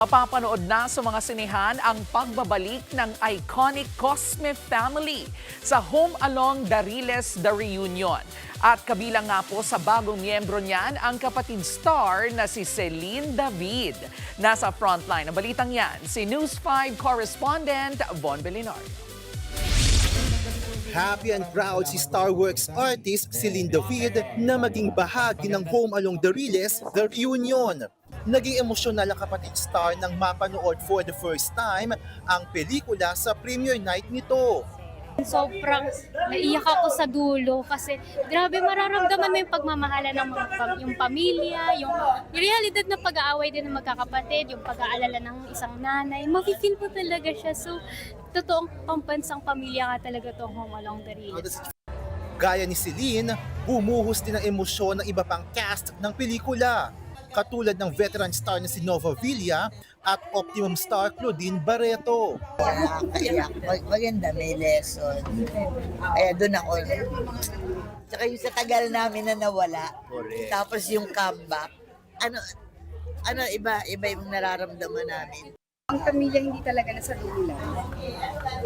Mapapanood na sa mga sinehan ang pagbabalik ng iconic Cosme family sa Home Along Dariles The Reunion. At kabilang nga po sa bagong miyembro niyan ang kapatid star na si Celine David. Nasa frontline ng balitang yan, si News 5 correspondent Von Belinario. Happy and proud si Star Works artist Celine David na maging bahagi ng Home Along Dariles The Reunion. Naging emosyonal ang kapatid star nang mapanood for the first time ang pelikula sa premiere night nito. Sobrang naiyak ako sa dulo kasi grabe mararamdaman mo yung pagmamahala ng yung pamilya, yung realidad na pag-aaway din ng magkakapatid, yung pag-aalala ng isang nanay. Mafe-feel po talaga siya. So, totoong pambansang pamilya nga talaga itong Home Along Dariles. Gaya ni Celine, bumuhos din ang emosyon ng iba pang cast ng pelikula, katulad ng veteran star na si Nova Villa at Optimum star Claudine Barreto. Kaya maganda, may lesson. Kaya doon ako. Tsaka yung sa tagal namin na nawala. Correct. Tapos yung comeback. Iba yung nararamdaman namin. Ang pamilya hindi talaga nasa dulo lang.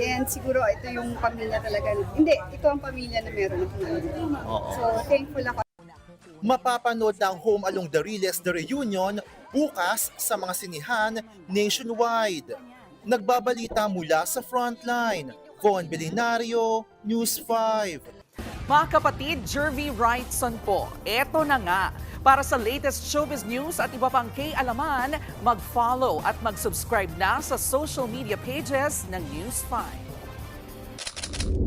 And siguro ito yung pamilya talaga. Hindi, ito ang pamilya na meron ako ngayon. So thankful ako. Mapapanood na ang Home Along Dariles The Reunion bukas sa mga sinihan nationwide. Nagbabalita mula sa frontline, Von Belinario, News 5. Mga kapatid, Jervy Wrightson po, eto na nga. Para sa latest showbiz news at iba pang kay-alaman, mag-follow at mag-subscribe na sa social media pages ng News 5.